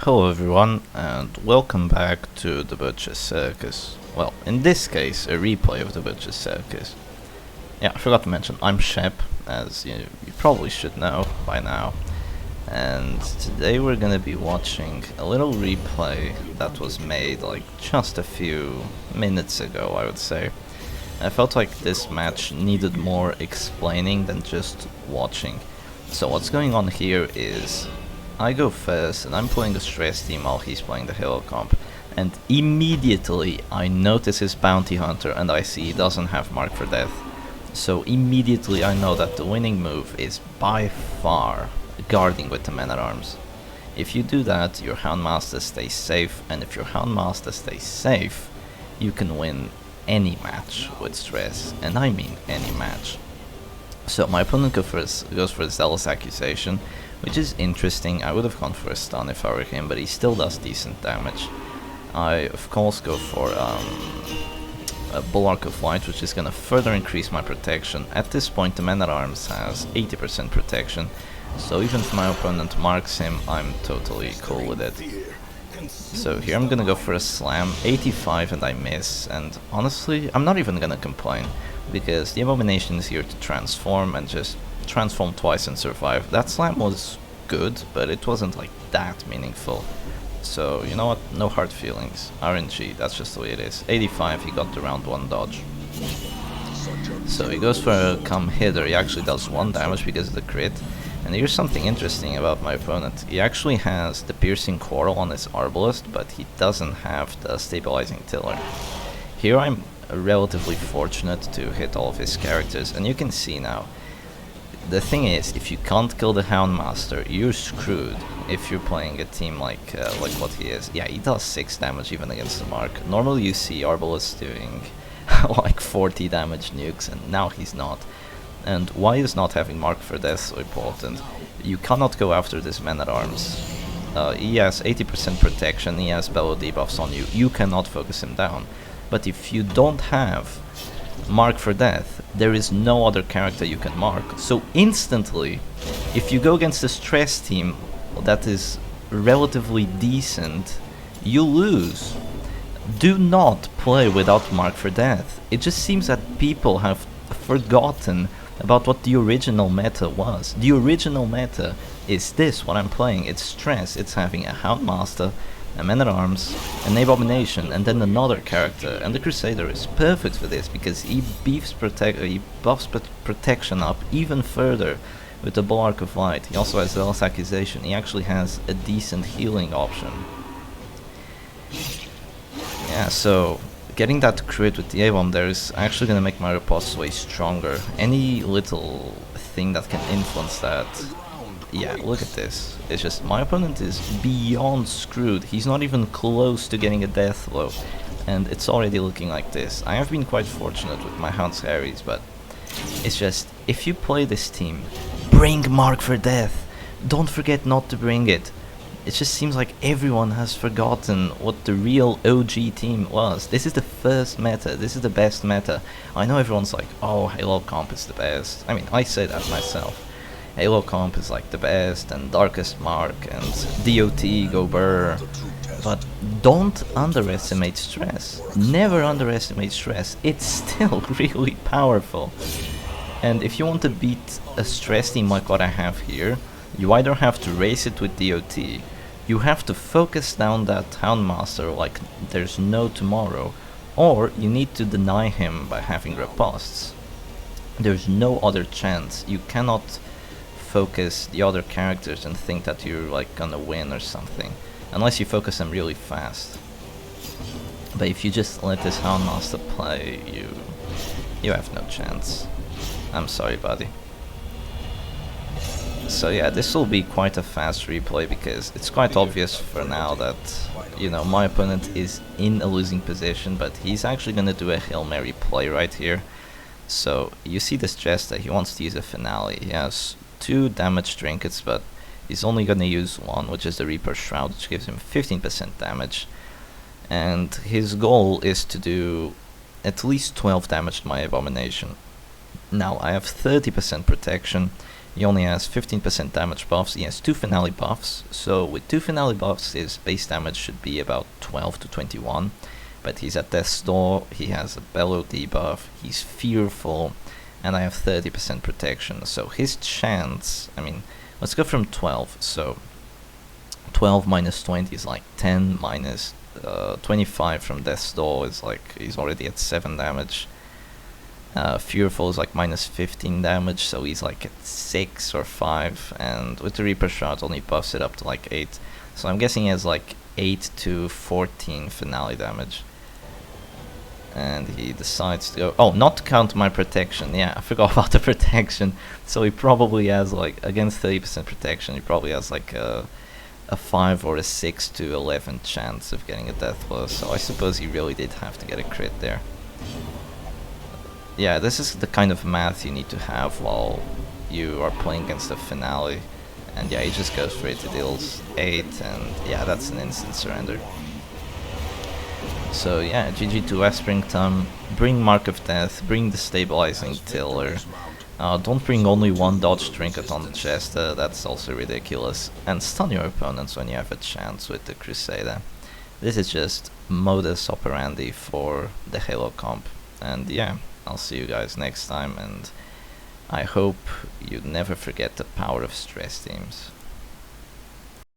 Hello everyone, and welcome back to the Butcher's Circus. Well, in this case, a replay of the Butcher's Circus. Yeah, I forgot to mention, I'm Shep, as you probably should know by now. And today we're gonna be watching a little replay that was made like just a few minutes ago, I would say. I felt like this match needed more explaining than just watching. So what's going on here is I go first and I'm playing the stress team while he's playing the hero comp, and immediately I notice his bounty hunter and I see he doesn't have mark for death. So immediately I know that the winning move is by far guarding with the men-at-arms. If you do that, your Houndmaster stays safe, and if your Houndmaster stays safe, you can win any match with stress, and I mean any match. So my opponent goes for a Zealous Accusation, which is interesting. I would have gone for a stun if I were him, but he still does decent damage. I of course go for a Bulwark of Light, which is gonna further increase my protection. At this point the Man-at-Arms has 80% protection, so even if my opponent marks him, I'm totally cool with it. So here I'm gonna go for a slam, 85, and I miss, and honestly I'm not even gonna complain, because the Abomination is here to transform and just transform twice and survive. That slam was good, but it wasn't like that meaningful. So you know what, no hard feelings. RNG, that's just the way it is. 85, he got the round 1 dodge. So he goes for a come hither. He actually does 1 damage because of the crit. And here's something interesting about my opponent. He actually has the piercing coral on his arbalist, but he doesn't have the stabilizing tiller. Here I'm relatively fortunate to hit all of his characters, and you can see now. The thing is, if you can't kill the Houndmaster, you're screwed if you're playing a team like what he is. Yeah, he does 6 damage even against the mark. Normally you see Arbalest doing like 40 damage nukes, and now he's not. And why is not having mark for death so important? You cannot go after this Man-at-Arms. He has 80% protection, he has bellow debuffs on you. You cannot focus him down. But if you don't have mark for death, there is no other character you can mark. So instantly, if you go against a stress team that is relatively decent, you lose. Do not play without mark for death. It just seems that people have forgotten about what the original meta was. The original meta is this, what I'm playing. It's stress, it's having a Houndmaster, a Man-at-Arms, an Abomination, and then another character. And the Crusader is perfect for this because he buffs protection up even further with the Bulwark of Light. He also has Zealous Accusation. He actually has a decent healing option. Yeah, so getting that crit with the A-bomb there is actually gonna make my riposte way stronger. Any little thing that can influence that. Yeah, look at this. It's just, my opponent is beyond screwed. He's not even close to getting a death blow. And it's already looking like this. I have been quite fortunate with my Hound's Harries, but it's just, if you play this team, bring mark for death. Don't forget not to bring it. It just seems like everyone has forgotten what the real OG team was. This is the first meta. This is the best meta. I know everyone's like, oh, Halo Comp is the best. I mean, I say that myself. Halo Comp is like the best, and Darkest Mark, and DOT, go burr. But don't underestimate stress. Never underestimate stress. It's still really powerful. And if you want to beat a stress team like what I have here, you either have to race it with DOT, you have to focus down that Houndmaster like there's no tomorrow, or you need to deny him by having ripostes. There's no other chance. You cannot focus the other characters and think that you're like gonna win or something, unless you focus them really fast. But if you just let this Houndmaster play, you have no chance. I'm sorry, buddy. So yeah, this will be quite a fast replay because it's quite obvious for now that, you know, my opponent is in a losing position, but he's actually gonna do a Hail Mary play right here. So you see this Jester, he wants to use a finale. He has 2 damage trinkets, but he's only gonna use 1, which is the Reaper Shroud, which gives him 15% damage. And his goal is to do at least 12 damage to my Abomination. Now I have 30% protection, He only has 15% damage buffs. He has 2 finale buffs. So with 2 finale buffs, his base damage should be about 12 to 21. But he's at Death's Door, he has a Bellow debuff, he's fearful, and I have 30% protection. So his chance, I mean, let's go from 12. So 12 minus 20 is like 10, minus 25 from Death's Door is like, he's already at 7 damage. Fearful is like minus 15 damage, so he's like at 6 or 5, and with the Reaper Shroud only buffs it up to like 8. So I'm guessing he has like 8 to 14 finale damage. And he decides to go, oh, not to count my protection, yeah, I forgot about the protection. So he probably has like, against 30% protection, he probably has like a 5 or a 6 to 11 chance of getting a death blow, so I suppose he really did have to get a crit there. Yeah, this is the kind of math you need to have while you are playing against the finale. And yeah, he just goes for it, it deals 8, and yeah, that's an instant surrender. So yeah, GG to Esprington, bring Mark of Death, bring the Stabilizing Tiller. Don't bring only one dodge trinket on the Jester, that's also ridiculous. And stun your opponents when you have a chance with the Crusader. This is just modus operandi for the Halo comp. And yeah, I'll see you guys next time, and I hope you never forget the power of stress teams.